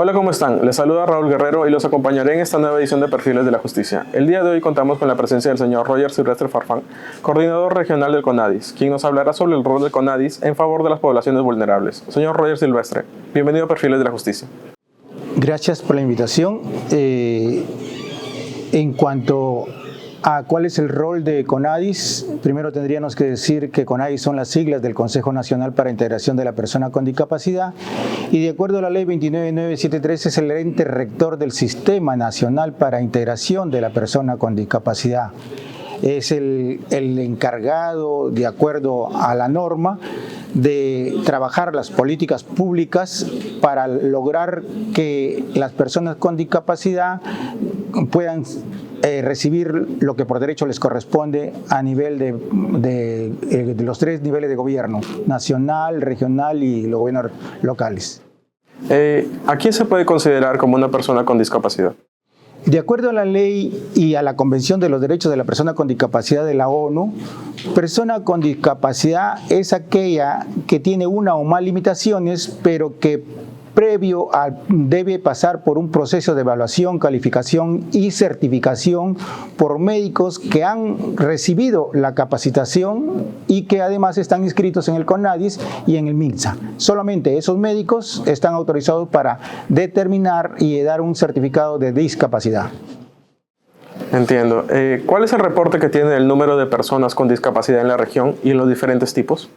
Hola, ¿cómo están? Les saluda Raúl Guerrero y los acompañaré en esta nueva edición de Perfiles de la Justicia. El día de hoy contamos con la presencia del señor Roger Silvestre Farfán, coordinador regional del CONADIS, quien nos hablará sobre el rol del CONADIS en favor de las poblaciones vulnerables. Señor Roger Silvestre, bienvenido a Perfiles de la Justicia. Gracias por la invitación. En cuanto a cuál es el rol de CONADIS, primero tendríamos que decir que CONADIS son las siglas del Consejo Nacional para Integración de la Persona con Discapacidad y de acuerdo a la Ley 29973 es el ente rector del Sistema Nacional para Integración de la Persona con Discapacidad. Es el encargado, de acuerdo a la norma, de trabajar las políticas públicas para lograr que las personas con discapacidad puedan recibir lo que por derecho les corresponde a nivel de los tres niveles de gobierno, nacional, regional y los gobiernos locales. ¿A quién se puede considerar como una persona con discapacidad? De acuerdo a la ley y a la Convención de los Derechos de la Persona con Discapacidad de la ONU, persona con discapacidad es aquella que tiene una o más limitaciones, pero que debe pasar por un proceso de evaluación, calificación y certificación por médicos que han recibido la capacitación y que además están inscritos en el CONADIS y en el MINSA. Solamente esos médicos están autorizados para determinar y dar un certificado de discapacidad. Entiendo. ¿Cuál es el reporte que tiene el número de personas con discapacidad en la región y en los diferentes tipos?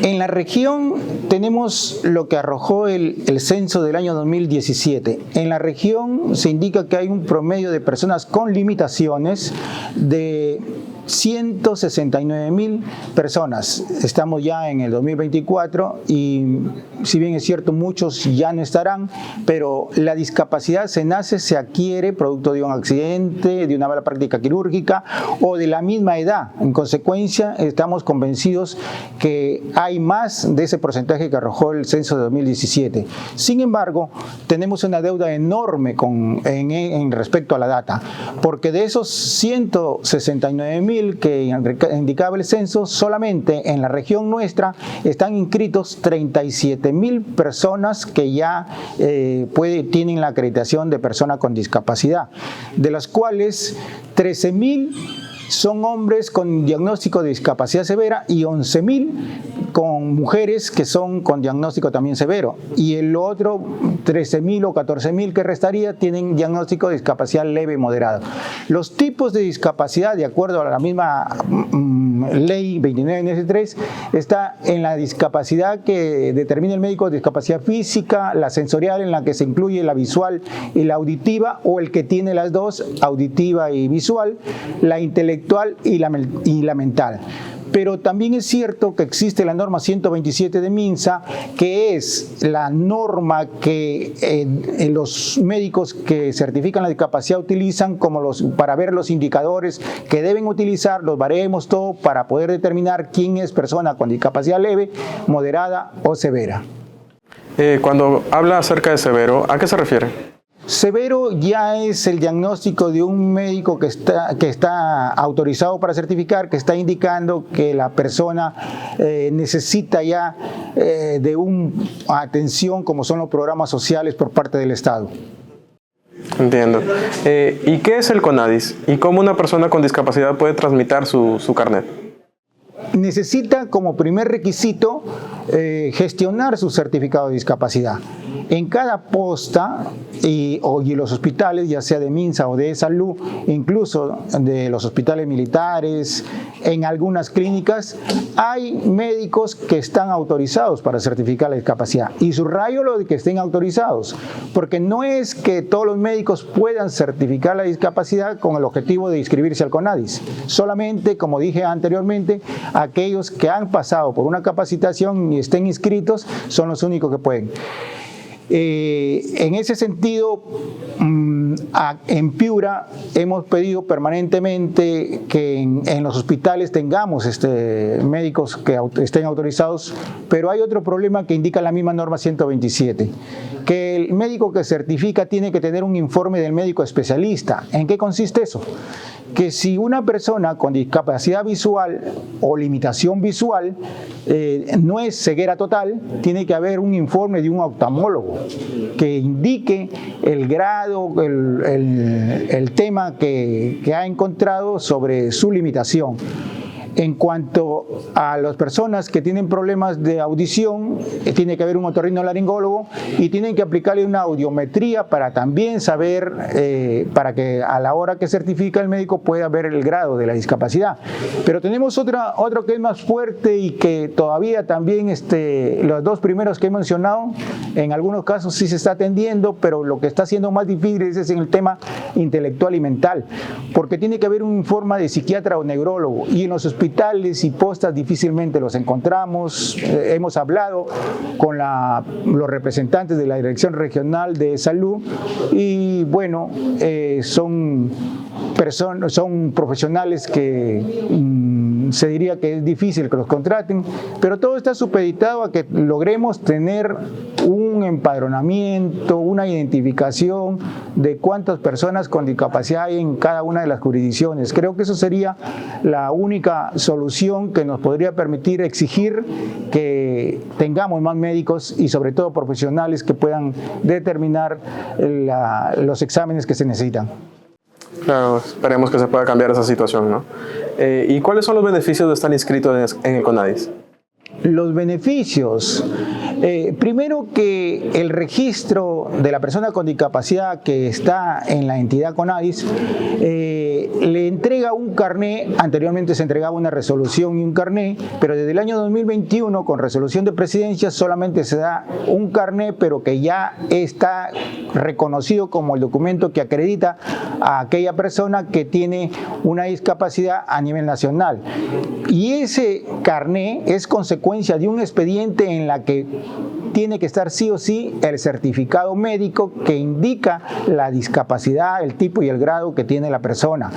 En la región tenemos lo que arrojó el censo del año 2017. En la región se indica que hay un promedio de personas con limitaciones de 169.000 personas. Estamos ya en el 2024 y si bien es cierto muchos ya no estarán, pero la discapacidad se nace, se adquiere producto de un accidente, de una mala práctica quirúrgica o de la misma edad. En consecuencia, estamos convencidos que hay más de ese porcentaje que arrojó el censo de 2017. Sin embargo, tenemos una deuda enorme en respecto a la data, porque de esos 169.000 que indicaba el censo, solamente en la región nuestra están inscritos 37.000 personas que ya tienen la acreditación de persona con discapacidad, de las cuales 13.000 son hombres con diagnóstico de discapacidad severa y 11.000 con mujeres que son con diagnóstico también severo. Y el otro 13.000 o 14.000 que restaría tienen diagnóstico de discapacidad leve y moderada. Los tipos de discapacidad, de acuerdo a la misma Ley 29973, está en la discapacidad que determina el médico, discapacidad física, la sensorial, en la que se incluye la visual y la auditiva, o el que tiene las dos, auditiva y visual, la intelectual y la mental. Pero también es cierto que existe la norma 127 de MINSA, que es la norma que los médicos que certifican la discapacidad utilizan para ver los indicadores que deben utilizar, los baremos, todo, para poder determinar quién es persona con discapacidad leve, moderada o severa. Cuando habla acerca de severo, ¿a qué se refiere? Severo ya es el diagnóstico de un médico que está autorizado para certificar, que está indicando que la persona necesita ya de una atención como son los programas sociales por parte del Estado. Entiendo. ¿Y qué es el CONADIS? ¿Y cómo una persona con discapacidad puede tramitar su carnet? Necesita como primer requisito gestionar su certificado de discapacidad. En cada posta y los hospitales, ya sea de MINSA o de salud, incluso de los hospitales militares, en algunas clínicas, hay médicos que están autorizados para certificar la discapacidad. Y subrayo lo de que estén autorizados, porque no es que todos los médicos puedan certificar la discapacidad con el objetivo de inscribirse al CONADIS. Solamente, como dije anteriormente, aquellos que han pasado por una capacitación y estén inscritos son los únicos que pueden. En ese sentido, en Piura hemos pedido permanentemente que en los hospitales tengamos médicos que estén autorizados, pero hay otro problema que indica la misma norma 127, que el médico que certifica tiene que tener un informe del médico especialista. ¿En qué consiste eso? Que si una persona con discapacidad visual o limitación visual no es ceguera total, tiene que haber un informe de un oftalmólogo que indique el grado, el tema que ha encontrado sobre su limitación. En cuanto a las personas que tienen problemas de audición, tiene que haber un otorrinolaringólogo y tienen que aplicarle una audiometría para también saber, para que a la hora que certifica el médico pueda ver el grado de la discapacidad. Pero tenemos otro que es más fuerte y que todavía también los dos primeros que he mencionado, en algunos casos sí se está atendiendo, pero lo que está siendo más difícil es en el tema intelectual y mental, porque tiene que haber un informe de psiquiatra o neurólogo, y en los hospitales y postas difícilmente los encontramos. Hemos hablado con los representantes de la Dirección Regional de Salud y bueno, son profesionales que se diría que es difícil que los contraten, pero todo está supeditado a que logremos tener un empadronamiento, una identificación de cuántas personas con discapacidad hay en cada una de las jurisdicciones. Creo que eso sería la única solución que nos podría permitir exigir que tengamos más médicos y sobre todo profesionales que puedan determinar los exámenes que se necesitan. Claro, esperemos que se pueda cambiar esa situación, ¿no? ¿Y cuáles son los beneficios de estar inscrito en el CONADIS? Los beneficios, primero que el registro de la persona con discapacidad que está en la entidad CONADIS le entrega un carné. Anteriormente se entregaba una resolución y un carné, pero desde el año 2021 con resolución de presidencia solamente se da un carné, pero que ya está reconocido como el documento que acredita a aquella persona que tiene una discapacidad a nivel nacional. Y ese carné es consecuencia de un expediente en la que tiene que estar sí o sí el certificado médico que indica la discapacidad, el tipo y el grado que tiene la persona.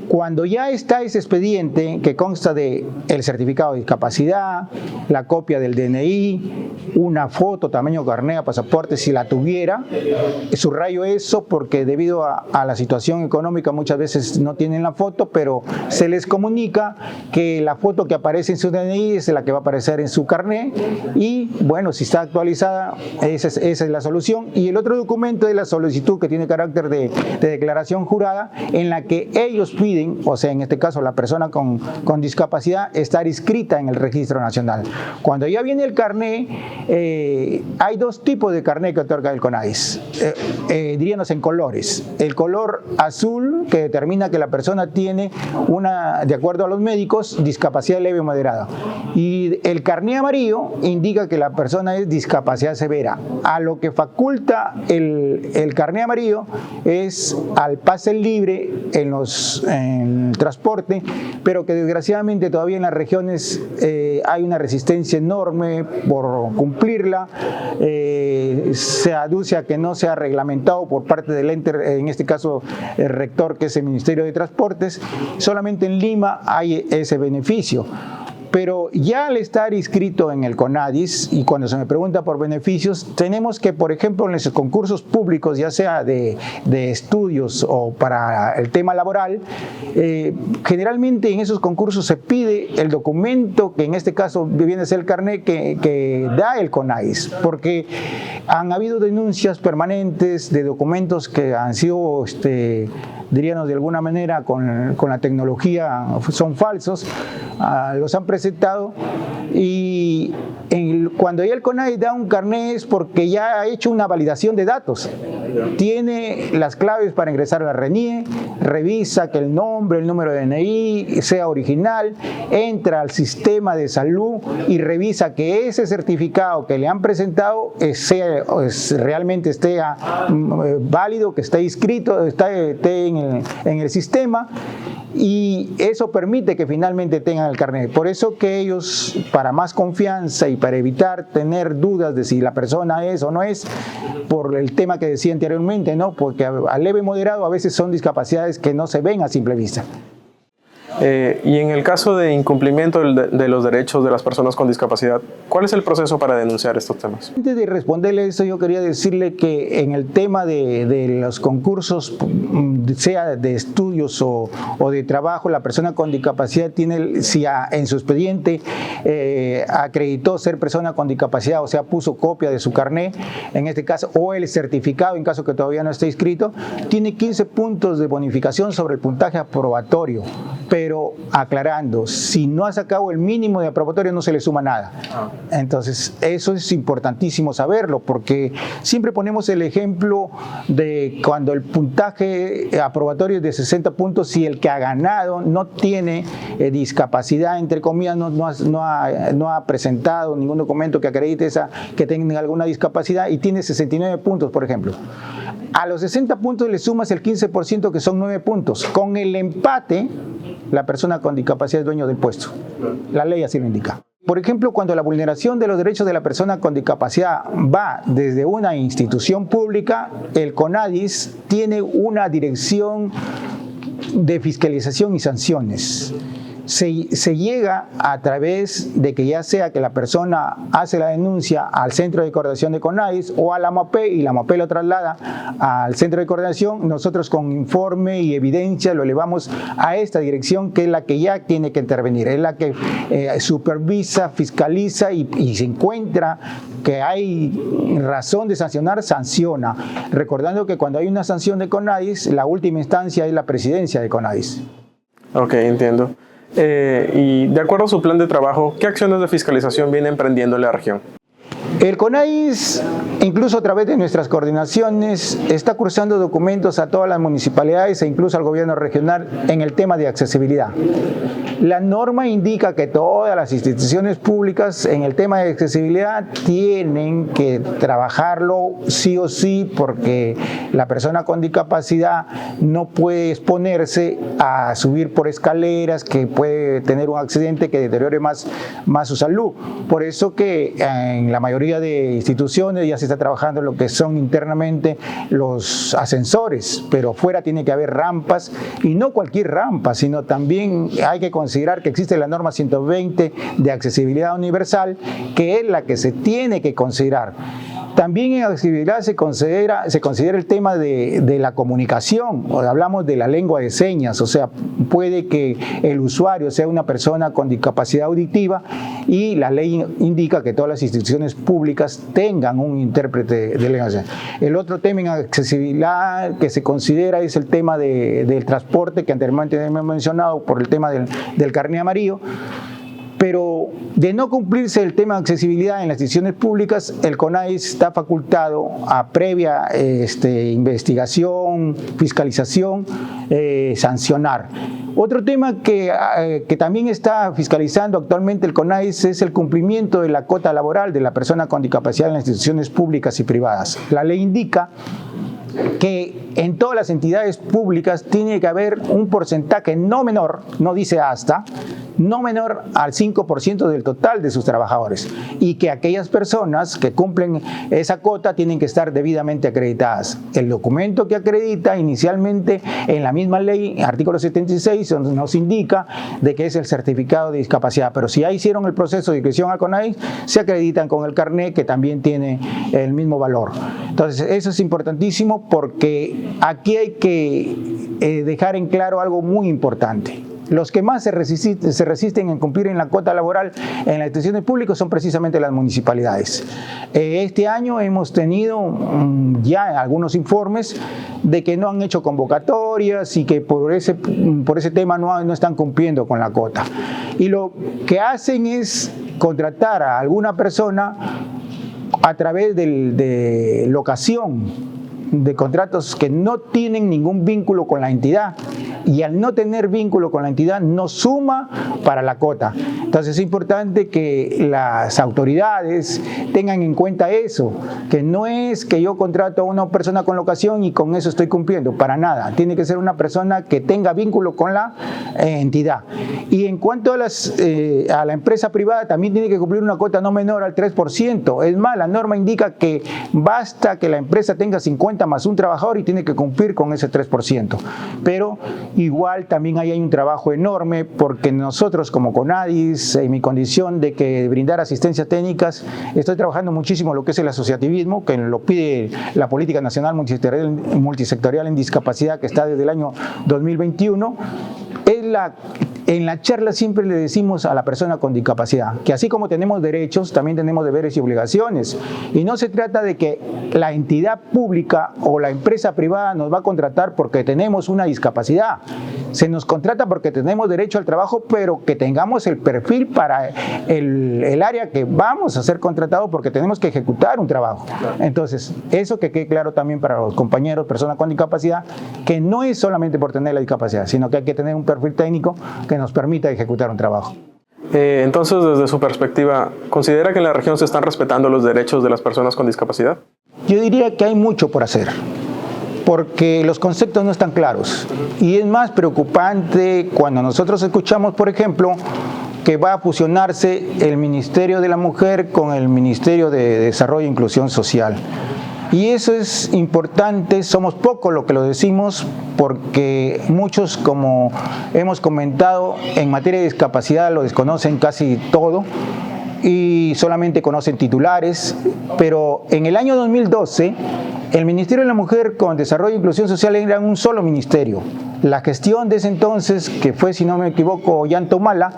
Cuando ya está ese expediente que consta de el certificado de discapacidad, la copia del DNI, una foto tamaño carnet, pasaporte si la tuviera, subrayo eso porque debido a la situación económica muchas veces no tienen la foto, pero se les comunica que la foto que aparece en su DNI es la que va a aparecer en su carnet y bueno, si está actualizada, esa es la solución. Y el otro documento es la solicitud que tiene carácter de declaración jurada en la que ellos piden, o sea, en este caso la persona con discapacidad, estar inscrita en el registro nacional. Cuando ya viene el carné, hay dos tipos de carné que otorga el CONADIS, diríamos en colores. El color azul, que determina que la persona tiene de acuerdo a los médicos, discapacidad leve o moderada. Y el carné amarillo indica que la persona es discapacidad severa. A lo que faculta el carné amarillo es al pase libre en el transporte, pero que desgraciadamente todavía en las regiones hay una resistencia enorme por cumplirla. Se aduce a que no se ha reglamentado por parte del ente, en este caso el rector, que es el Ministerio de Transportes. Solamente en Lima hay ese beneficio. Pero ya al estar inscrito en el CONADIS, y cuando se me pregunta por beneficios, tenemos que, por ejemplo, en los concursos públicos, ya sea de estudios o para el tema laboral, generalmente en esos concursos se pide el documento, que en este caso viene a ser el carnet que da el CONADIS, porque han habido denuncias permanentes de documentos que han sido, diríamos de alguna manera, con la tecnología son falsos, los han presentado, y cuando ya el CONADIS da un carnet es porque ya ha hecho una validación de datos, tiene las claves para ingresar a la RENIE, revisa que el nombre, el número de DNI sea original, entra al sistema de salud y revisa que ese certificado que le han presentado realmente esté válido, que esté inscrito, esté en el sistema, y eso permite que finalmente tengan el carnet. Por eso que ellos, para más confianza y para evitar tener dudas de si la persona es o no es, por el tema que decía anteriormente, ¿no? Porque a leve y moderado a veces son discapacidades que no se ven a simple vista. Y en el caso de incumplimiento de los derechos de las personas con discapacidad, ¿cuál es el proceso para denunciar estos temas? Antes de responderle eso, yo quería decirle que en el tema de los concursos, sea de estudios o de trabajo, la persona con discapacidad tiene, si en su expediente acreditó ser persona con discapacidad, o sea, puso copia de su carné, en este caso, o el certificado, en caso que todavía no esté inscrito, tiene 15 puntos de bonificación sobre el puntaje aprobatorio. Pero aclarando, si no ha sacado el mínimo de aprobatorio no se le suma nada. Entonces, eso es importantísimo saberlo, porque siempre ponemos el ejemplo de cuando el puntaje aprobatorio es de 60 puntos, si el que ha ganado no tiene discapacidad, entre comillas, no ha presentado ningún documento que acredite que tenga alguna discapacidad y tiene 69 puntos, por ejemplo. A los 60 puntos le sumas el 15%, que son 9 puntos. Con el empate, la persona con discapacidad es dueño del puesto. La ley así lo indica. Por ejemplo, cuando la vulneración de los derechos de la persona con discapacidad va desde una institución pública, el CONADIS tiene una dirección de fiscalización y sanciones. Se llega a través de que ya sea que la persona hace la denuncia al centro de coordinación de CONADIS o a la MAPE y la MAPE lo traslada al centro de coordinación. Nosotros con informe y evidencia lo elevamos a esta dirección, que es la que ya tiene que intervenir, es la que supervisa, fiscaliza y se encuentra que hay razón de sancionar, sanciona. Recordando que cuando hay una sanción de CONADIS, la última instancia es la presidencia de CONADIS. Ok, entiendo. Y de acuerdo a su plan de trabajo, ¿qué acciones de fiscalización viene emprendiendo en la región? El CONADIS, incluso a través de nuestras coordinaciones, está cursando documentos a todas las municipalidades e incluso al gobierno regional en el tema de accesibilidad. La norma indica que todas las instituciones públicas en el tema de accesibilidad tienen que trabajarlo sí o sí, porque la persona con discapacidad no puede exponerse a subir por escaleras, que puede tener un accidente que deteriore más su salud. Por eso que en la mayoría de instituciones ya se está trabajando en lo que son internamente los ascensores, pero fuera tiene que haber rampas, y no cualquier rampa, sino también hay que considerar que existe la norma 120 de accesibilidad universal, que es la que se tiene que considerar. También en accesibilidad se considera el tema de la comunicación, o hablamos de la lengua de señas, o sea, puede que el usuario sea una persona con discapacidad auditiva y la ley indica que todas las instituciones públicas tengan un intérprete de lengua de señas. El otro tema en accesibilidad que se considera es el tema del transporte, que anteriormente hemos mencionado por el tema del carné amarillo. Pero de no cumplirse el tema de accesibilidad en las instituciones públicas, el CONADIS está facultado a previa investigación, fiscalización, sancionar. Otro tema que también está fiscalizando actualmente el CONADIS es el cumplimiento de la cuota laboral de la persona con discapacidad en las instituciones públicas y privadas. La ley indica que en todas las entidades públicas tiene que haber un porcentaje no menor, no dice hasta, no menor al 5% del total de sus trabajadores, y que aquellas personas que cumplen esa cuota tienen que estar debidamente acreditadas. El documento que acredita inicialmente en la misma ley, artículo 76, nos indica de que es el certificado de discapacidad, pero si ya hicieron el proceso de inscripción al CONADIS, se acreditan con el carné, que también tiene el mismo valor. Entonces, eso es importantísimo, porque aquí hay que dejar en claro algo muy importante. Los que más se resisten en cumplir en la cuota laboral en las instituciones públicas son precisamente las municipalidades. Este año hemos tenido ya algunos informes de que no han hecho convocatorias y que por ese tema no están cumpliendo con la cuota. Y lo que hacen es contratar a alguna persona a través de locación, de contratos que no tienen ningún vínculo con la entidad, y al no tener vínculo con la entidad no suma para la cuota. Entonces es importante que las autoridades tengan en cuenta eso, que no es que yo contrato a una persona con locación y con eso estoy cumpliendo, para nada. Tiene que ser una persona que tenga vínculo con la entidad. Y en cuanto a la empresa privada, también tiene que cumplir una cuota no menor al 3%. Es más, la norma indica que basta que la empresa tenga 50 más un trabajador y tiene que cumplir con ese 3%. Pero igual también ahí hay un trabajo enorme, porque nosotros como CONADIS, en mi condición de que brindar asistencias técnicas, estoy trabajando muchísimo lo que es el asociativismo, que lo pide la Política Nacional Multisectorial en Discapacidad, que está desde el año 2021. En la charla siempre le decimos a la persona con discapacidad que así como tenemos derechos, también tenemos deberes y obligaciones. Y no se trata de que la entidad pública o la empresa privada nos va a contratar porque tenemos una discapacidad. Se nos contrata porque tenemos derecho al trabajo, pero que tengamos el perfil para el área que vamos a ser contratados, porque tenemos que ejecutar un trabajo. Entonces, eso que quede claro también para los compañeros, personas con discapacidad, que no es solamente por tener la discapacidad, sino que hay que tener un perfil técnico que nos permita ejecutar un trabajo. Entonces, desde su perspectiva, ¿considera que en la región se están respetando los derechos de las personas con discapacidad? Yo diría que hay mucho por hacer, porque los conceptos no están claros. Y es más preocupante cuando nosotros escuchamos, por ejemplo, que va a fusionarse el Ministerio de la Mujer con el Ministerio de Desarrollo e Inclusión Social. Y eso es importante, somos pocos los que lo decimos, porque muchos, como hemos comentado, en materia de discapacidad lo desconocen casi todo y solamente conocen titulares, pero en el año 2012 el Ministerio de la Mujer con Desarrollo e Inclusión Social era un solo ministerio. La gestión de ese entonces, que fue, si no me equivoco, Ollanta Humala,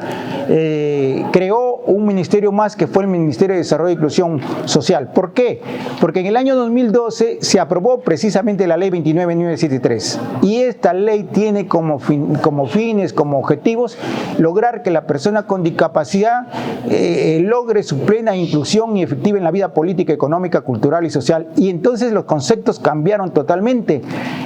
creó un ministerio más, que fue el Ministerio de Desarrollo e Inclusión Social. ¿Por qué? Porque en el año 2012 se aprobó precisamente la ley 29973, y esta ley tiene como fines, como objetivos, lograr que la persona con discapacidad logre su plena inclusión y efectiva en la vida política, económica, cultural y social. Y entonces los conceptos cambiaron totalmente.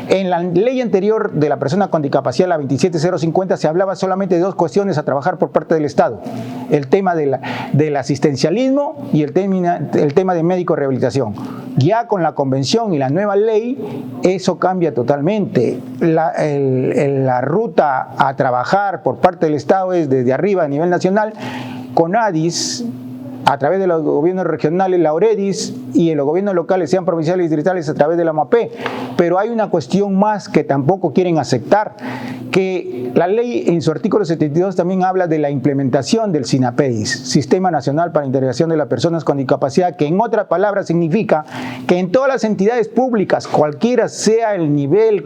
En la ley anterior de la persona con discapacidad, la 27050, se hablaba solamente de dos cuestiones a trabajar por parte del Estado: el tema del asistencialismo y el tema de médico-rehabilitación. Ya con la convención y la nueva ley, eso cambia totalmente. La ruta a trabajar por parte del Estado es desde arriba a nivel nacional. CONADIS, a través de los gobiernos regionales, la OREDIS, y en los gobiernos locales, sean provinciales y distritales, a través de la MAPE. Pero hay una cuestión más que tampoco quieren aceptar, que la ley en su artículo 72 también habla de la implementación del SINAPEDIS, Sistema Nacional para la Integración de las Personas con Discapacidad, que en otras palabras significa que en todas las entidades públicas, cualquiera sea el nivel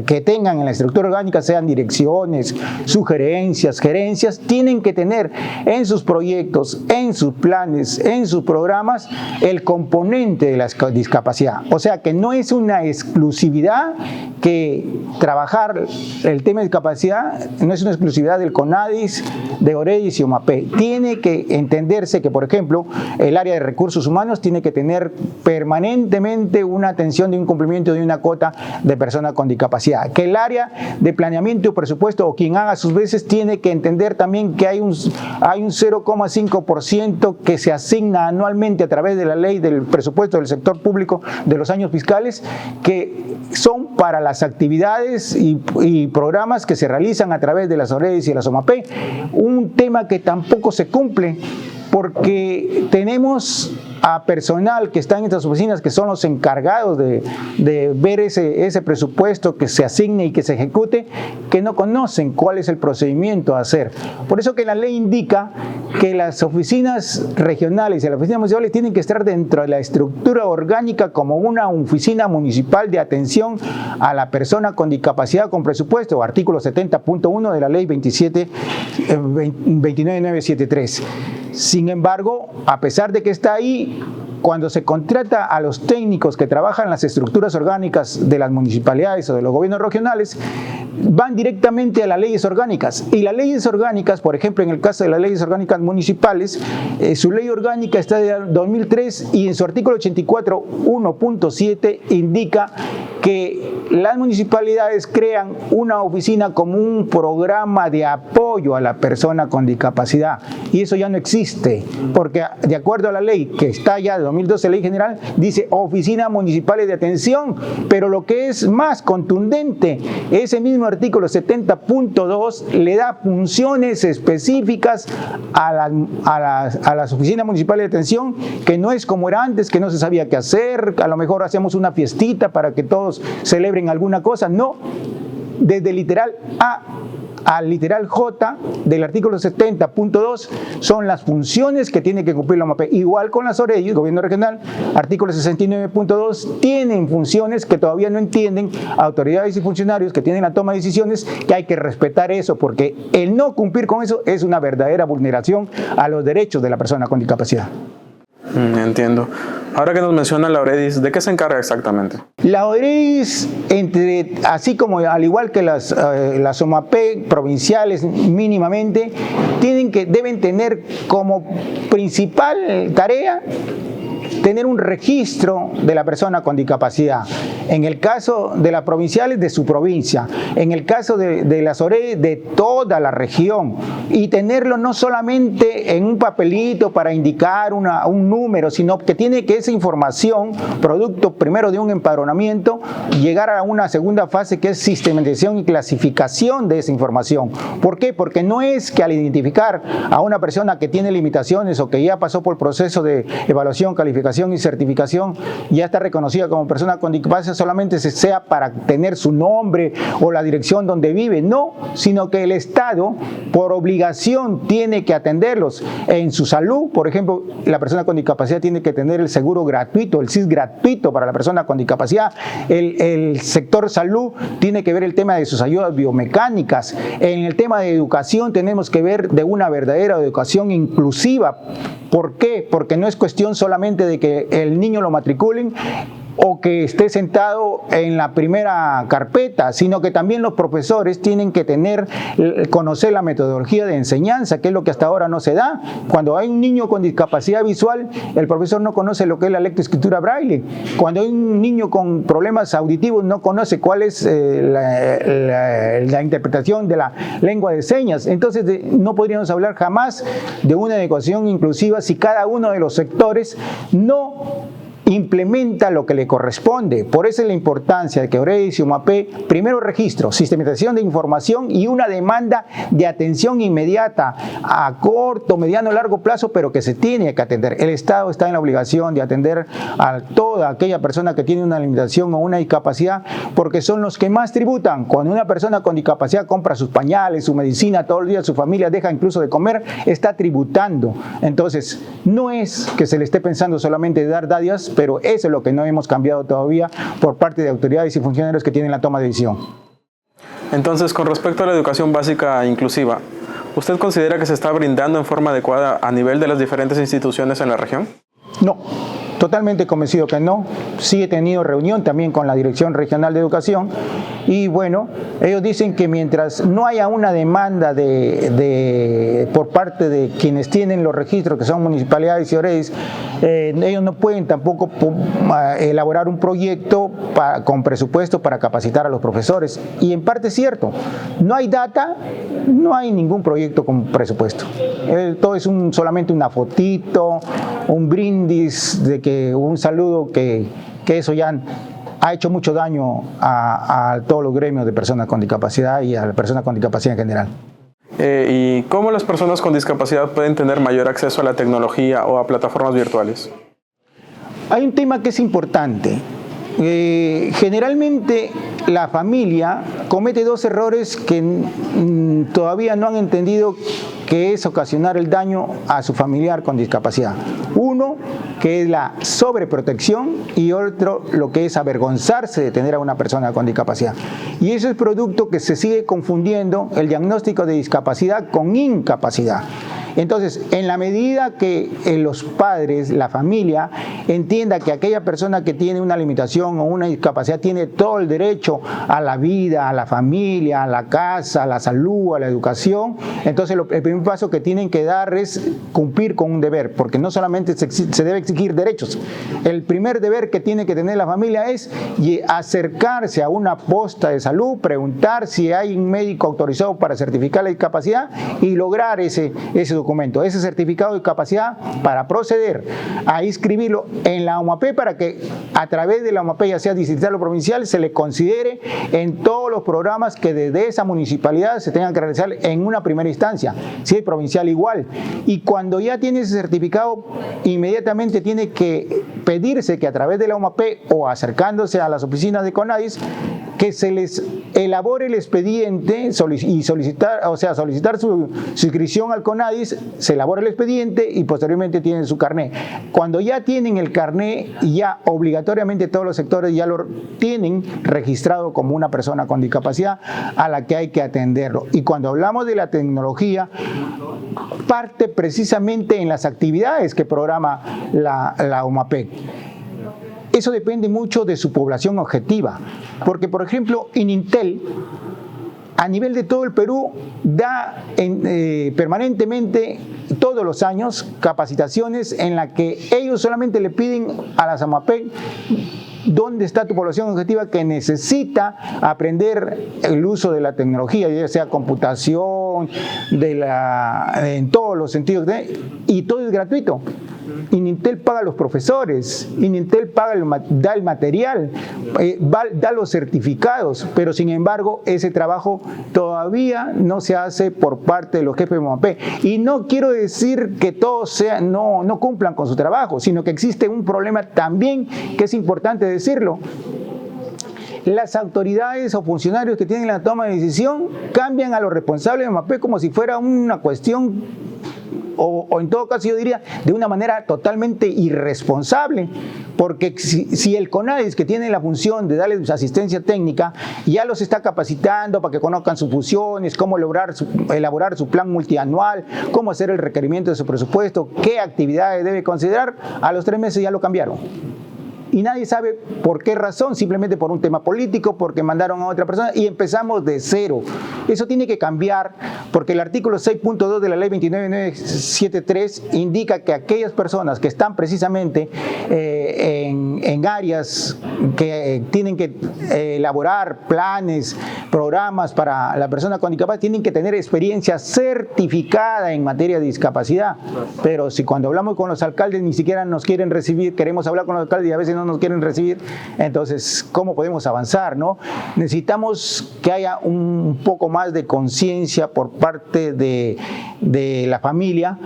que tengan en la estructura orgánica, sean direcciones, sugerencias, gerencias, tienen que tener en sus proyectos, en sus planes, en sus programas, el componente de la discapacidad. O sea que no es una exclusividad que trabajar el tema de discapacidad, no es una exclusividad del CONADIS, de OREDIS y OMAPE. Tiene que entenderse que, por ejemplo, el área de recursos humanos tiene que tener permanentemente una atención de un cumplimiento de una cuota de personas con discapacidad, que el área de planeamiento y presupuesto, o quien haga sus veces, tiene que entender también que hay un 0,5% que se asigna anualmente a través de la ley del presupuesto del sector público de los años fiscales, que son para las actividades y programas que se realizan a través de las OREDIS y las OMAPE. Un tema que tampoco se cumple, porque tenemos a personal que está en estas oficinas, que son los encargados de ver ese presupuesto que se asigne y que se ejecute, que no conocen cuál es el procedimiento a hacer. Por eso que la ley indica que las oficinas regionales y las oficinas municipales tienen que estar dentro de la estructura orgánica como una oficina municipal de atención a la persona con discapacidad con presupuesto, artículo 70.1 de la ley 29973. Sin embargo, a pesar de que está ahí, cuando se contrata a los técnicos que trabajan en las estructuras orgánicas de las municipalidades o de los gobiernos regionales, van directamente a las leyes orgánicas. Y las leyes orgánicas, por ejemplo, en el caso de las leyes orgánicas municipales, su ley orgánica está de 2003 y en su artículo 84, 1.7 indica que las municipalidades crean una oficina como un programa de apoyo a la persona con discapacidad, y eso ya no existe, porque de acuerdo a la ley que está ya de 2012, ley general, dice oficinas municipales de atención, pero lo que es más contundente, ese mismo artículo 70.2 le da funciones específicas a las oficinas municipales de atención, que no es como era antes, que no se sabía qué hacer, a lo mejor hacemos una fiestita para que todos celebren alguna cosa. No, desde literal A al literal J del artículo 70.2 son las funciones que tiene que cumplir la OMAPE. Igual con las OREI, gobierno regional, artículo 69.2, tienen funciones que todavía no entienden autoridades y funcionarios que tienen la toma de decisiones, que hay que respetar eso, porque el no cumplir con eso es una verdadera vulneración a los derechos de la persona con discapacidad. Entiendo. Ahora que nos menciona la OREDIS, ¿de qué se encarga exactamente? La OREDIS, así como al igual que las OMAPE provinciales mínimamente, deben tener como principal tarea tener un registro de la persona con discapacidad. En el caso de las provinciales, de su provincia. En el caso de las ORE, de toda la región. Y tenerlo no solamente en un papelito para indicar un número, sino que tiene que esa información, producto primero de un empadronamiento, llegar a una segunda fase que es sistematización y clasificación de esa información. ¿Por qué? Porque no es que al identificar a una persona que tiene limitaciones o que ya pasó por el proceso de evaluación, calificación y certificación, ya está reconocida como persona con discapacidad, solamente sea para tener su nombre o la dirección donde vive, no, sino que el Estado por obligación tiene que atenderlos en su salud. Por ejemplo, la persona con discapacidad tiene que tener el seguro gratuito, el SIS gratuito para la persona con discapacidad. El sector salud tiene que ver el tema de sus ayudas biomecánicas. En el tema de educación tenemos que ver de una verdadera educación inclusiva. ¿Por qué? Porque no es cuestión solamente de que el niño lo matriculen o que esté sentado en la primera carpeta, sino que también los profesores tienen que conocer la metodología de enseñanza, que es lo que hasta ahora no se da. Cuando hay un niño con discapacidad visual, el profesor no conoce lo que es la lectoescritura braille. Cuando hay un niño con problemas auditivos, no conoce cuál es la interpretación de la lengua de señas. Entonces, no podríamos hablar jamás de una educación inclusiva si cada uno de los sectores no implementa lo que le corresponde. Por eso es la importancia de que OREDIS y OMAPE, primero registro, sistematización de información y una demanda de atención inmediata a corto, mediano, largo plazo, pero que se tiene que atender. El Estado está en la obligación de atender a toda aquella persona que tiene una limitación o una discapacidad, porque son los que más tributan. Cuando una persona con discapacidad compra sus pañales, su medicina, todos los días su familia deja incluso de comer, está tributando. Entonces, no es que se le esté pensando solamente de dar dádivas, pero eso es lo que no hemos cambiado todavía por parte de autoridades y funcionarios que tienen la toma de decisión. Entonces, con respecto a la educación básica inclusiva, ¿usted considera que se está brindando en forma adecuada a nivel de las diferentes instituciones en la región? No. Totalmente convencido que no. Sí he tenido reunión también con la Dirección Regional de Educación y bueno, ellos dicen que mientras no haya una demanda por parte de quienes tienen los registros, que son municipalidades y OREDIS, ellos no pueden tampoco elaborar un proyecto con presupuesto para capacitar a los profesores. Y en parte es cierto, no hay data, no hay ningún proyecto con presupuesto. Todo es solamente una fotito, un brindis de que un saludo que eso ya ha hecho mucho daño a todos los gremios de personas con discapacidad y a las personas con discapacidad en general. ¿Y cómo las personas con discapacidad pueden tener mayor acceso a la tecnología o a plataformas virtuales? Hay un tema que es importante. Generalmente la familia comete dos errores que todavía no han entendido, que es ocasionar el daño a su familiar con discapacidad. Uno, que es la sobreprotección, y otro, lo que es avergonzarse de tener a una persona con discapacidad. Y eso es producto que se sigue confundiendo el diagnóstico de discapacidad con incapacidad. Entonces, en la medida que los padres, la familia, entienda que aquella persona que tiene una limitación o una discapacidad tiene todo el derecho a la vida, a la familia, a la casa, a la salud, a la educación, entonces el primer paso que tienen que dar es cumplir con un deber, porque no solamente se debe exigir derechos. El primer deber que tiene que tener la familia es acercarse a una posta de salud, preguntar si hay un médico autorizado para certificar la discapacidad y lograr ese documento, ese certificado de discapacidad, para proceder a inscribirlo en la OMAPE, para que a través de la OMAPE, ya sea distrital o provincial, se le considere en todos los programas que desde esa municipalidad se tengan que realizar en una primera instancia, si es provincial igual. Y cuando ya tiene ese certificado, inmediatamente tiene que pedirse que a través de la OMAPE o acercándose a las oficinas de CONADIS, que se les elabore el expediente y solicitar su inscripción al CONADIS, se elabora el expediente y posteriormente tienen su carné. Cuando ya tienen el carné, ya obligatoriamente todos los sectores ya lo tienen registrado como una persona con discapacidad a la que hay que atenderlo. Y cuando hablamos de la tecnología, parte precisamente en las actividades que programa la OMAPE. Eso depende mucho de su población objetiva, porque por ejemplo Inintel a nivel de todo el Perú da permanentemente, todos los años, capacitaciones en las que ellos solamente le piden a las OMAPE dónde está tu población objetiva que necesita aprender el uso de la tecnología, ya sea computación, en todos los sentidos, y todo es gratuito. Inintel paga a los profesores, Inintel da el material, da los certificados, pero sin embargo ese trabajo todavía no se hace por parte de los jefes de OMAPE. Y no quiero decir que todos no cumplan con su trabajo, sino que existe un problema también que es importante decirlo. Las autoridades o funcionarios que tienen la toma de decisión cambian a los responsables de OMAPE como si fuera una cuestión, o en todo caso yo diría de una manera totalmente irresponsable, porque si el CONADIS, que tiene la función de darles asistencia técnica, ya los está capacitando para que conozcan sus funciones, cómo elaborar su plan multianual, cómo hacer el requerimiento de su presupuesto, qué actividades debe considerar, a los 3 meses ya lo cambiaron. Y nadie sabe por qué razón, simplemente por un tema político, porque mandaron a otra persona y empezamos de cero. Eso tiene que cambiar, porque el artículo 6.2 de la ley 29973 indica que aquellas personas que están precisamente en áreas que tienen que elaborar planes, programas para la persona con discapacidad, tienen que tener experiencia certificada en materia de discapacidad. Pero si cuando hablamos con los alcaldes ni siquiera nos quieren recibir, queremos hablar con los alcaldes y a veces no nos quieren recibir, entonces ¿cómo podemos avanzar, no? Necesitamos que haya un poco más de conciencia por parte de la familia,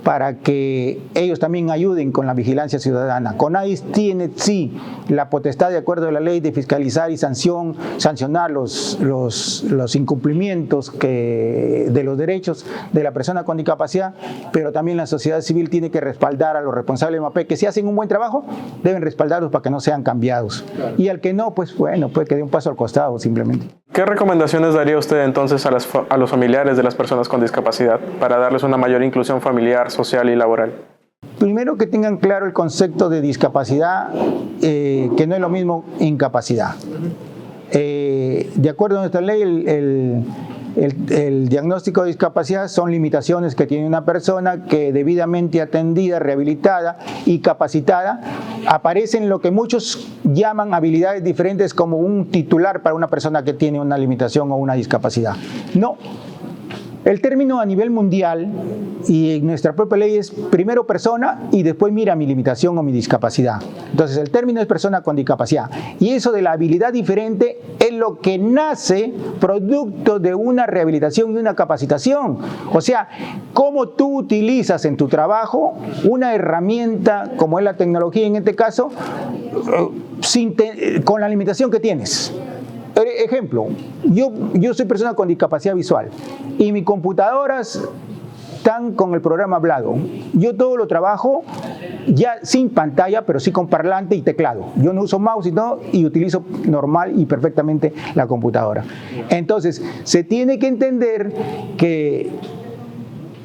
para que ellos también ayuden con la vigilancia ciudadana. CONADIS tiene, sí, la potestad, de acuerdo a la ley, de fiscalizar y sancionar los incumplimientos de los derechos de la persona con discapacidad, pero también la sociedad civil tiene que respaldar a los responsables de OMAPE, que si hacen un buen trabajo, deben respaldarlos para que no sean cambiados. Claro. Y al que no, pues bueno, puede que dé un paso al costado simplemente. ¿Qué recomendaciones daría usted entonces a los familiares de las personas con discapacidad para darles una mayor inclusión familiar, social y laboral? Primero, que tengan claro el concepto de discapacidad, que no es lo mismo incapacidad. De acuerdo a nuestra ley, el diagnóstico de discapacidad son limitaciones que tiene una persona que, debidamente atendida, rehabilitada y capacitada, aparecen lo que muchos llaman habilidades diferentes, como un titular para una persona que tiene una limitación o una discapacidad. No. El término a nivel mundial y en nuestra propia ley es primero persona y después mira mi limitación o mi discapacidad. Entonces el término es persona con discapacidad. Y eso de la habilidad diferente es lo que nace producto de una rehabilitación y una capacitación. O sea, cómo tú utilizas en tu trabajo una herramienta como es la tecnología en este caso, con la limitación que tienes. Ejemplo, yo soy persona con discapacidad visual y mis computadoras están con el programa hablado. Yo todo lo trabajo ya sin pantalla, pero sí con parlante y teclado. Yo no uso mouse y utilizo normal y perfectamente la computadora. Entonces, se tiene que entender que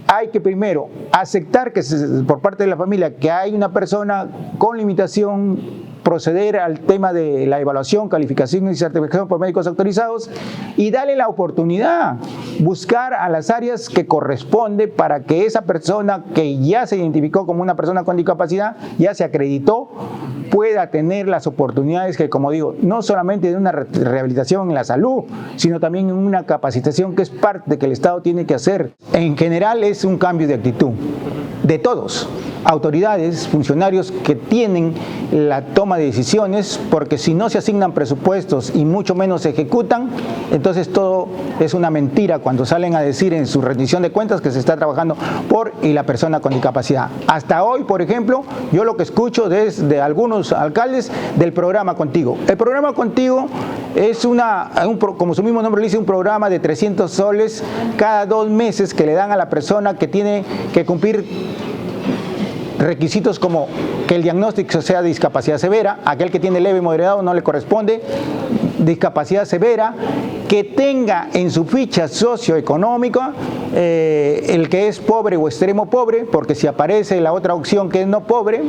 hay que primero aceptar que por parte de la familia que hay una persona con limitación, proceder al tema de la evaluación, calificación y certificación por médicos autorizados y darle la oportunidad, buscar a las áreas que corresponde para que esa persona que ya se identificó como una persona con discapacidad, ya se acreditó, pueda tener las oportunidades que, como digo, no solamente de una rehabilitación en la salud, sino también en una capacitación que es parte que el Estado tiene que hacer. En general es un cambio de actitud de todos, autoridades, funcionarios que tienen la toma de decisiones, porque si no se asignan presupuestos y mucho menos se ejecutan, entonces todo es una mentira cuando salen a decir en su rendición de cuentas que se está trabajando por y la persona con discapacidad. Hasta hoy, por ejemplo, yo lo que escucho desde algunos alcaldes del programa Contigo. El programa Contigo es como su mismo nombre le dice, un programa de 300 soles cada 2 meses que le dan a la persona que tiene que cumplir requisitos como que el diagnóstico sea de discapacidad severa, aquel que tiene leve y moderado no le corresponde, discapacidad severa, que tenga en su ficha socioeconómica el que es pobre o extremo pobre, porque si aparece la otra opción que es no pobre,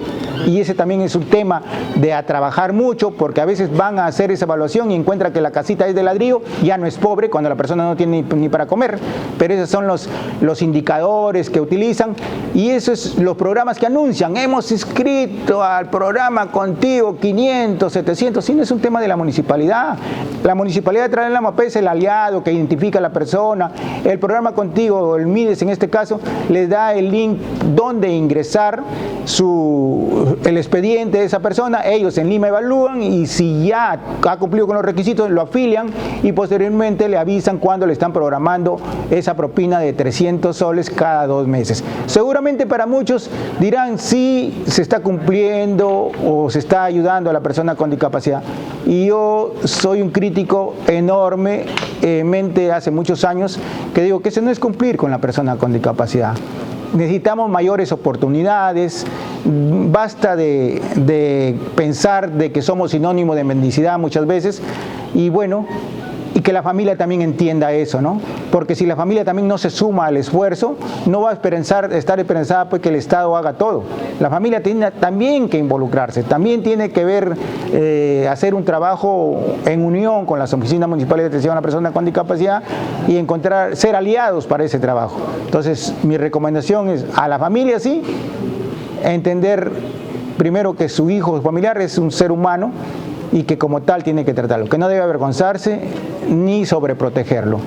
y ese también es un tema de a trabajar mucho, porque a veces van a hacer esa evaluación y encuentran que la casita es de ladrillo, ya no es pobre cuando la persona no tiene ni para comer, pero esos son los indicadores que utilizan y esos son los programas que anuncian. Hemos inscrito al programa Contigo 500, 700, si no es un tema de la municipalidad. La municipalidad trae en la MAPE es el aliado que identifica a la persona. El programa Contigo, el MIDES en este caso, les da el link donde ingresar el expediente de esa persona. Ellos en Lima evalúan y si ya ha cumplido con los requisitos, lo afilian y posteriormente le avisan cuando le están programando esa propina de 300 soles cada 2 meses. Seguramente para muchos dirán sí, se está cumpliendo o se está ayudando a la persona con discapacidad. Y yo soy un crítico enorme, hace muchos años, que digo que ese no es cumplir con la persona con discapacidad. Necesitamos mayores oportunidades, basta de pensar de que somos sinónimo de mendicidad muchas veces y bueno, y que la familia también entienda eso, ¿no? Porque si la familia también no se suma al esfuerzo, no va a estar esperanzada pues que el Estado haga todo. La familia tiene también que involucrarse, también tiene que ver, hacer un trabajo en unión con las oficinas municipales de atención a la persona con discapacidad y ser aliados para ese trabajo. Entonces, mi recomendación es a la familia, sí, entender primero que su hijo familiar es un ser humano y que como tal tiene que tratarlo, que no debe avergonzarse ni sobreprotegerlo.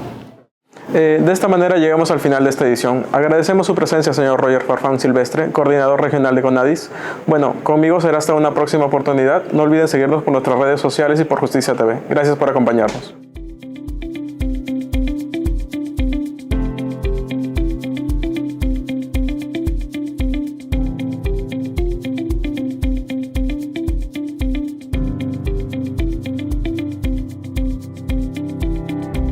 De esta manera llegamos al final de esta edición. Agradecemos su presencia, señor Roger Farfán Silvestre, coordinador regional de CONADIS. Bueno, conmigo será hasta una próxima oportunidad. No olviden seguirnos por nuestras redes sociales y por Justicia TV. Gracias por acompañarnos.